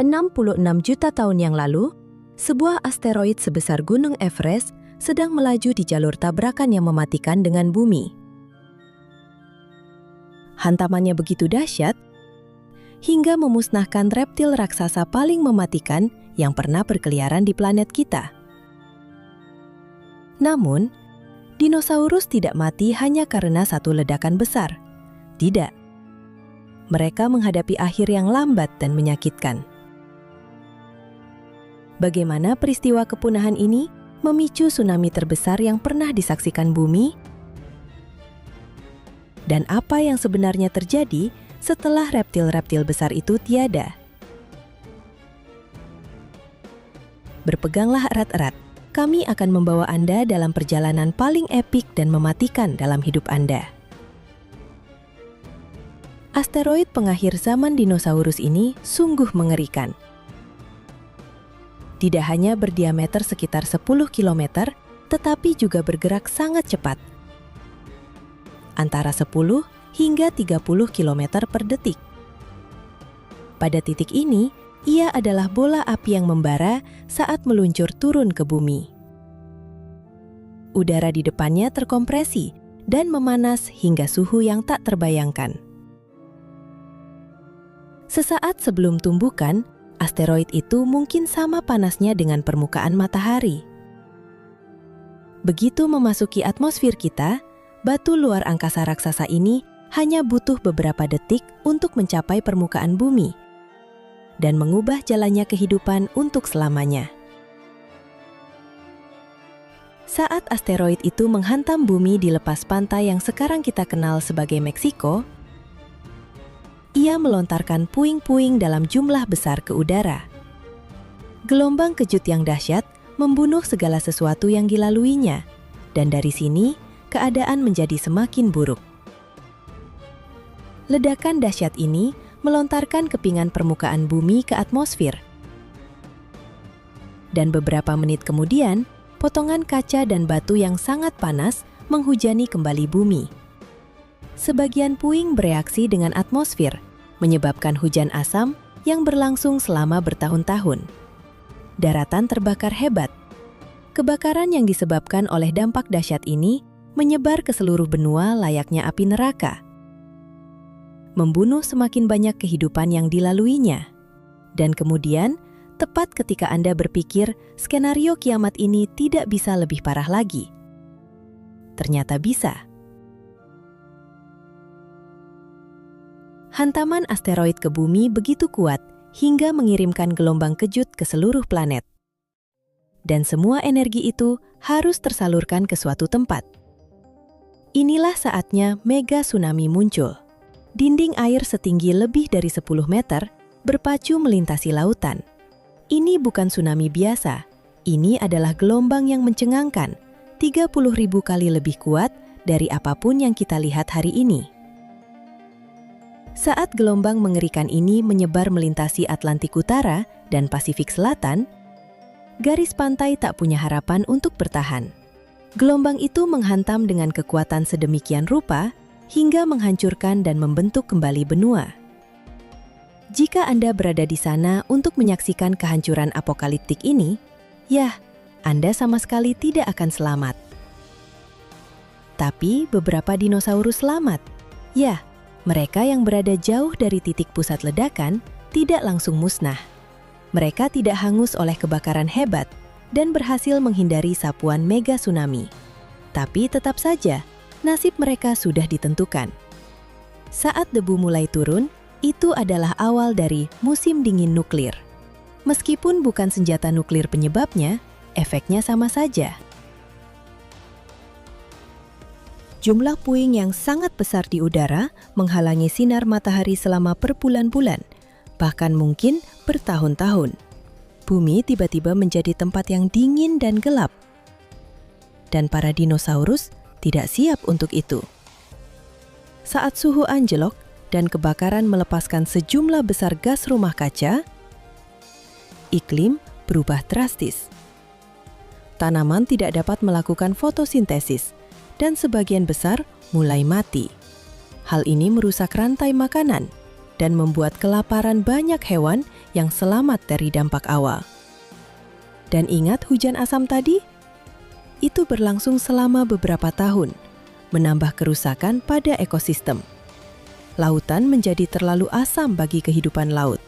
66 juta tahun yang lalu, sebuah asteroid sebesar Gunung Everest sedang melaju di jalur tabrakan yang mematikan dengan bumi. Hantamannya begitu dahsyat, hingga memusnahkan reptil raksasa paling mematikan yang pernah berkeliaran di planet kita. Namun, dinosaurus tidak mati hanya karena satu ledakan besar. Tidak. Mereka menghadapi akhir yang lambat dan menyakitkan. Bagaimana peristiwa kepunahan ini memicu tsunami terbesar yang pernah disaksikan bumi? Dan apa yang sebenarnya terjadi setelah reptil-reptil besar itu tiada? Berpeganglah erat-erat. Kami akan membawa Anda dalam perjalanan paling epik dan mematikan dalam hidup Anda. Asteroid pengakhir zaman dinosaurus ini sungguh mengerikan. Tidak hanya berdiameter sekitar 10 km, tetapi juga bergerak sangat cepat. Antara 10 hingga 30 km per detik. Pada titik ini, ia adalah bola api yang membara saat meluncur turun ke bumi. Udara di depannya terkompresi dan memanas hingga suhu yang tak terbayangkan. Sesaat sebelum tumbukan, asteroid itu mungkin sama panasnya dengan permukaan matahari. Begitu memasuki atmosfer kita, batu luar angkasa raksasa ini hanya butuh beberapa detik untuk mencapai permukaan bumi dan mengubah jalannya kehidupan untuk selamanya. Saat asteroid itu menghantam bumi di lepas pantai yang sekarang kita kenal sebagai Meksiko, ia melontarkan puing-puing dalam jumlah besar ke udara. Gelombang kejut yang dahsyat membunuh segala sesuatu yang dilaluinya, dan dari sini keadaan menjadi semakin buruk. Ledakan dahsyat ini melontarkan kepingan permukaan bumi ke atmosfer. Dan beberapa menit kemudian, potongan kaca dan batu yang sangat panas menghujani kembali bumi. Sebagian puing bereaksi dengan atmosfer, menyebabkan hujan asam yang berlangsung selama bertahun-tahun. Daratan terbakar hebat. Kebakaran yang disebabkan oleh dampak dahsyat ini menyebar ke seluruh benua layaknya api neraka, membunuh semakin banyak kehidupan yang dilaluinya. Dan kemudian, tepat ketika Anda berpikir skenario kiamat ini tidak bisa lebih parah lagi, ternyata bisa. Hantaman asteroid ke bumi begitu kuat hingga mengirimkan gelombang kejut ke seluruh planet. Dan semua energi itu harus tersalurkan ke suatu tempat. Inilah saatnya mega tsunami muncul. Dinding air setinggi lebih dari 10 meter berpacu melintasi lautan. Ini bukan tsunami biasa. Ini adalah gelombang yang mencengangkan, 30.000 kali lebih kuat dari apapun yang kita lihat hari ini. Saat gelombang mengerikan ini menyebar melintasi Atlantik Utara dan Pasifik Selatan, garis pantai tak punya harapan untuk bertahan. Gelombang itu menghantam dengan kekuatan sedemikian rupa hingga menghancurkan dan membentuk kembali benua. Jika Anda berada di sana untuk menyaksikan kehancuran apokaliptik ini, ya, Anda sama sekali tidak akan selamat. Tapi beberapa dinosaurus selamat. Ya, mereka yang berada jauh dari titik pusat ledakan tidak langsung musnah. Mereka tidak hangus oleh kebakaran hebat dan berhasil menghindari sapuan mega tsunami. Tapi tetap saja, nasib mereka sudah ditentukan. Saat debu mulai turun, itu adalah awal dari musim dingin nuklir. Meskipun bukan senjata nuklir penyebabnya, efeknya sama saja. Jumlah puing yang sangat besar di udara menghalangi sinar matahari selama berbulan-bulan, bahkan mungkin bertahun-tahun. Bumi tiba-tiba menjadi tempat yang dingin dan gelap. Dan para dinosaurus tidak siap untuk itu. Saat suhu anjlok dan kebakaran melepaskan sejumlah besar gas rumah kaca, iklim berubah drastis. Tanaman tidak dapat melakukan fotosintesis, dan sebagian besar mulai mati. Hal ini merusak rantai makanan, dan membuat kelaparan banyak hewan yang selamat dari dampak awal. Dan ingat hujan asam tadi? Itu berlangsung selama beberapa tahun, menambah kerusakan pada ekosistem. Lautan menjadi terlalu asam bagi kehidupan laut.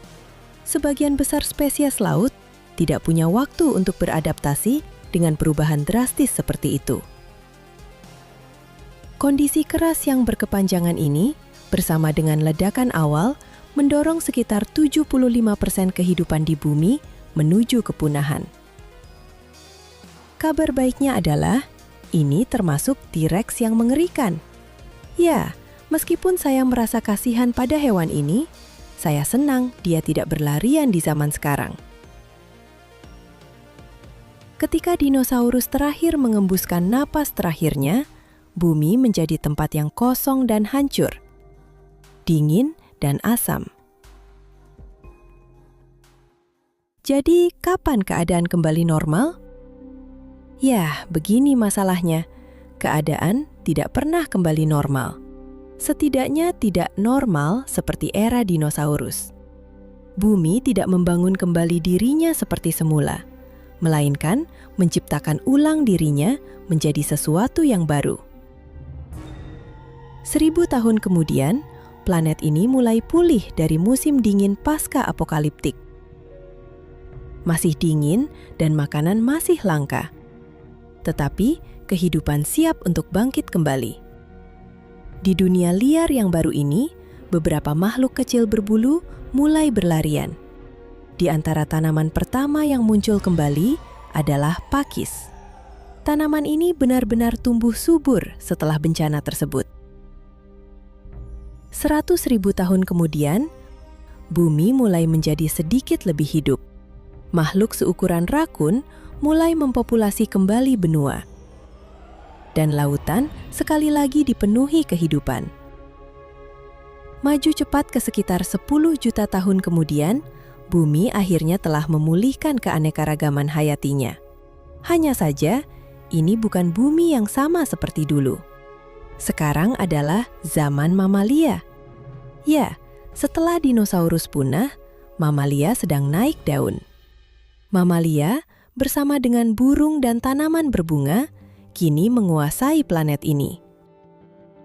Sebagian besar spesies laut tidak punya waktu untuk beradaptasi dengan perubahan drastis seperti itu. Kondisi keras yang berkepanjangan ini, bersama dengan ledakan awal, mendorong sekitar 75% kehidupan di bumi menuju kepunahan. Kabar baiknya adalah, ini termasuk T-Rex yang mengerikan. Ya, meskipun saya merasa kasihan pada hewan ini, saya senang dia tidak berlarian di zaman sekarang. Ketika dinosaurus terakhir mengembuskan napas terakhirnya, bumi menjadi tempat yang kosong dan hancur, dingin dan asam. Jadi, kapan keadaan kembali normal? Ya, begini masalahnya. Keadaan tidak pernah kembali normal. Setidaknya tidak normal seperti era dinosaurus. Bumi tidak membangun kembali dirinya seperti semula, melainkan menciptakan ulang dirinya menjadi sesuatu yang baru. 1000 tahun kemudian, planet ini mulai pulih dari musim dingin pasca apokaliptik. Masih dingin dan makanan masih langka. Tetapi kehidupan siap untuk bangkit kembali. Di dunia liar yang baru ini, beberapa makhluk kecil berbulu mulai berlarian. Di antara tanaman pertama yang muncul kembali adalah pakis. Tanaman ini benar-benar tumbuh subur setelah bencana tersebut. 100.000 tahun kemudian, bumi mulai menjadi sedikit lebih hidup. Makhluk seukuran rakun mulai mempopulasi kembali benua. Dan lautan sekali lagi dipenuhi kehidupan. Maju cepat ke sekitar 10 juta tahun kemudian, bumi akhirnya telah memulihkan keanekaragaman hayatinya. Hanya saja, ini bukan bumi yang sama seperti dulu. Sekarang adalah zaman mamalia. Ya, setelah dinosaurus punah, mamalia sedang naik daun. Mamalia, bersama dengan burung dan tanaman berbunga, kini menguasai planet ini.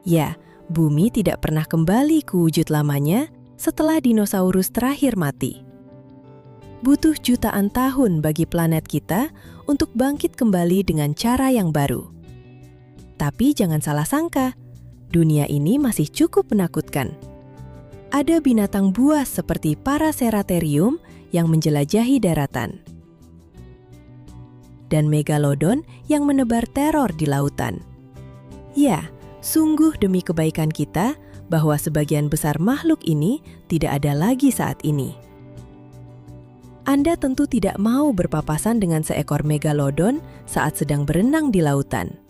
Ya, bumi tidak pernah kembali ke wujud lamanya setelah dinosaurus terakhir mati. Butuh jutaan tahun bagi planet kita untuk bangkit kembali dengan cara yang baru. Tapi jangan salah sangka, dunia ini masih cukup menakutkan. Ada binatang buas seperti Paraceratherium yang menjelajahi daratan. Dan megalodon yang menebar teror di lautan. Ya, sungguh demi kebaikan kita bahwa sebagian besar makhluk ini tidak ada lagi saat ini. Anda tentu tidak mau berpapasan dengan seekor megalodon saat sedang berenang di lautan.